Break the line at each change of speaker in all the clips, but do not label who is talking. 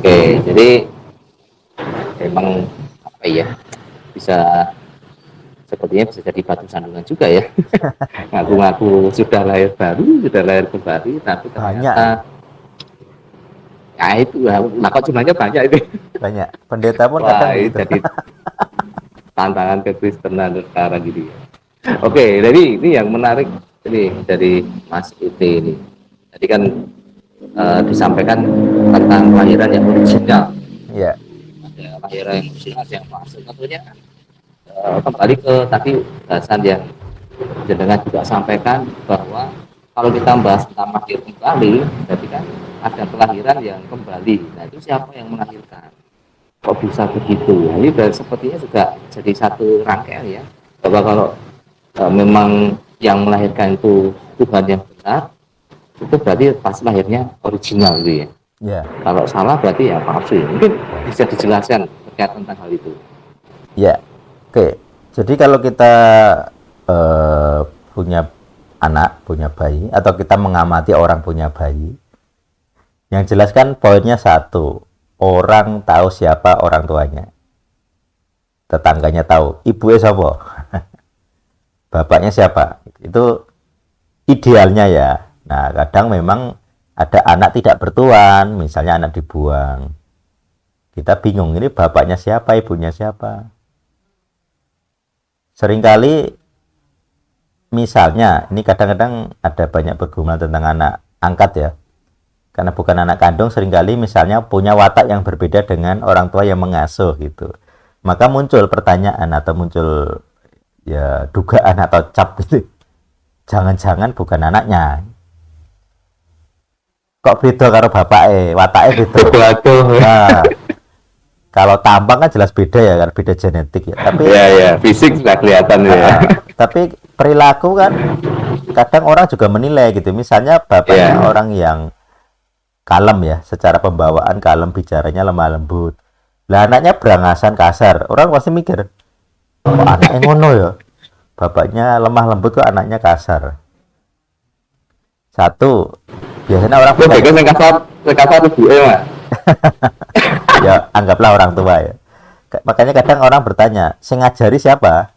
Oke, jadi emang apa ya, bisa sepertinya bisa jadi batu sandungan juga ya. Ngaku-ngaku sudah lahir kembali, tapi
Banyak
ternyata
itu,
ya itu lah kok jumlahnya banyak itu.
banyak. Pendeta pun kadang
Wah, ini
begitu.
jadi tantangan kekristenan sekarang gitu ya. Oke, jadi ini yang menarik ini dari Mas Ite ini. Tadi kan disampaikan tentang kelahiran yang original.
Iya,
Ada kelahiran yang original yang palsu. Tentunya kembali ke tadi bahasan yang jenengan juga sampaikan bahwa kalau kita bahas tentang lahir kembali, berarti kan ada kelahiran yang kembali. Nah itu siapa yang melahirkan? Kok bisa begitu? Nah, ini sepertinya juga jadi satu rangkaian ya. Bahwa kalau memang yang melahirkan itu Tuhan yang benar, itu berarti pas lahirnya original gitu ya.
iya,
Kalau salah berarti ya palsu. Mungkin bisa dijelaskan terkait tentang hal itu.
iya. Oke, jadi kalau kita eh, punya anak, punya bayi, atau kita mengamati orang punya bayi, yang jelas kan poinnya satu, orang tahu siapa orang tuanya, tetangganya tahu, ibunya siapa, bapaknya siapa, itu idealnya ya. Nah, kadang memang ada anak tidak bertuan, misalnya anak dibuang, kita bingung ini bapaknya siapa, ibunya siapa. Seringkali misalnya, ini kadang-kadang ada banyak pergumulan tentang anak angkat ya, karena bukan anak kandung, seringkali misalnya punya watak yang berbeda dengan orang tua yang mengasuh gitu. Maka muncul pertanyaan atau muncul ya dugaan atau cap gitu. Jangan-jangan bukan anaknya. Kok beda karo bapaknya, wataknya beda.
Betul.
Nah, kalau tampang kan jelas beda ya, kan beda genetik ya. Tapi
Ya ya, fisik sudah kelihatan ya.
tapi perilaku kan kadang orang juga menilai gitu. Misalnya bapaknya
Ya.
orang yang kalem ya, secara pembawaan kalem, bicaranya lemah lembut. Lah anaknya berangasan kasar. Orang pasti mikir, kok anaknya ngono ya? Bapaknya lemah lembut kok anaknya kasar. Satu, biasanya orang
Lu
bertanya,
bego sing kasar ibu Mas.
ya anggaplah orang tua ya. Makanya kadang orang bertanya, sing ngajari siapa?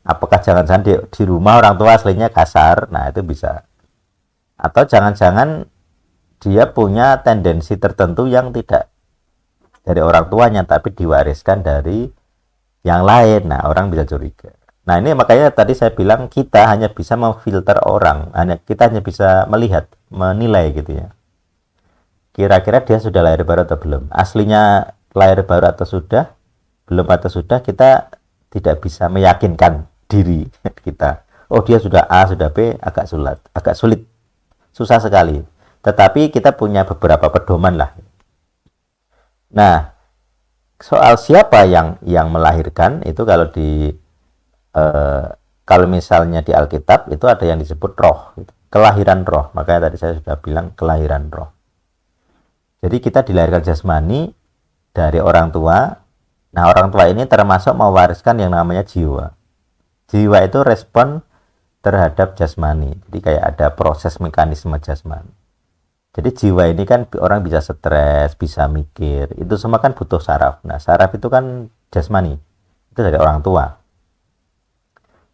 Apakah jangan-jangan di rumah orang tua aslinya kasar? Nah, itu bisa. Atau jangan-jangan dia punya tendensi tertentu yang tidak dari orang tuanya, tapi diwariskan dari yang lain. Nah, orang bisa curiga. Nah, ini makanya tadi saya bilang kita hanya bisa memfilter orang. Kita hanya bisa melihat, menilai gitu ya. Kira-kira dia sudah lahir baru atau belum? Aslinya lahir baru atau sudah? Belum atau sudah? Kita tidak bisa meyakinkan diri kita. Oh, dia sudah A, sudah B, agak sulit, susah sekali. Tetapi kita punya beberapa pedoman lah. Nah, soal siapa yang melahirkan itu eh, kalau misalnya di Alkitab itu ada yang disebut roh, kelahiran roh. Makanya tadi saya sudah bilang kelahiran roh. Jadi kita dilahirkan jasmani dari orang tua. Nah, orang tua ini termasuk mewariskan yang namanya jiwa. Jiwa itu respon terhadap jasmani. Jadi kayak ada proses mekanisme jasmani. Jadi jiwa ini kan orang bisa stres, bisa mikir. Itu semua kan butuh saraf. Nah, saraf itu kan jasmani. Itu dari orang tua.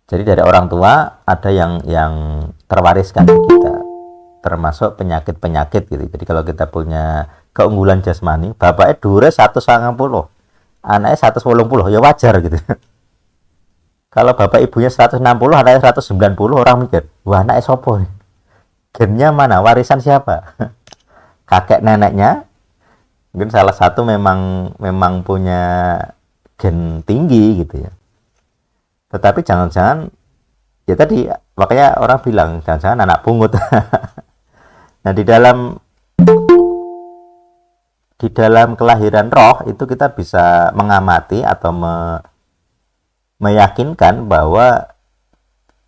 Jadi dari orang tua ada yang terwariskan ke kita. Termasuk penyakit-penyakit gitu. Jadi kalau kita punya keunggulan jasmani, bapaknya dure 190, anaknya 180, ya wajar gitu. Kalau bapak ibunya 160, anaknya 190, orang mikir, wah anaknya sopo? Gennya mana? Warisan siapa? Kakek neneknya mungkin salah satu memang punya gen tinggi gitu ya. Tetapi jangan-jangan ya tadi makanya orang bilang jangan-jangan anak pungut. Nah, di dalam kelahiran roh itu kita bisa mengamati atau meyakinkan bahwa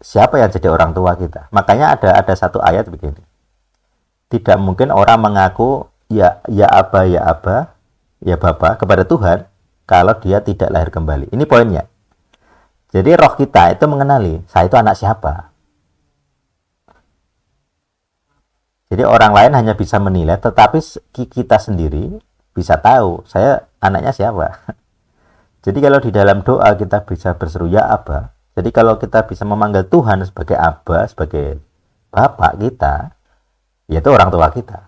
siapa yang jadi orang tua kita. Makanya ada satu ayat begini. Tidak mungkin orang mengaku ya Aba ya Bapa kepada Tuhan kalau dia tidak lahir kembali. Ini poinnya. Jadi roh kita itu mengenali saya itu anak siapa. Jadi orang lain hanya bisa menilai, tetapi kita sendiri bisa tahu saya anaknya siapa. Jadi kalau di dalam doa kita bisa berseru ya Aba. Jadi kalau kita bisa memanggil Tuhan sebagai Aba, sebagai Bapak kita, yaitu orang tua kita.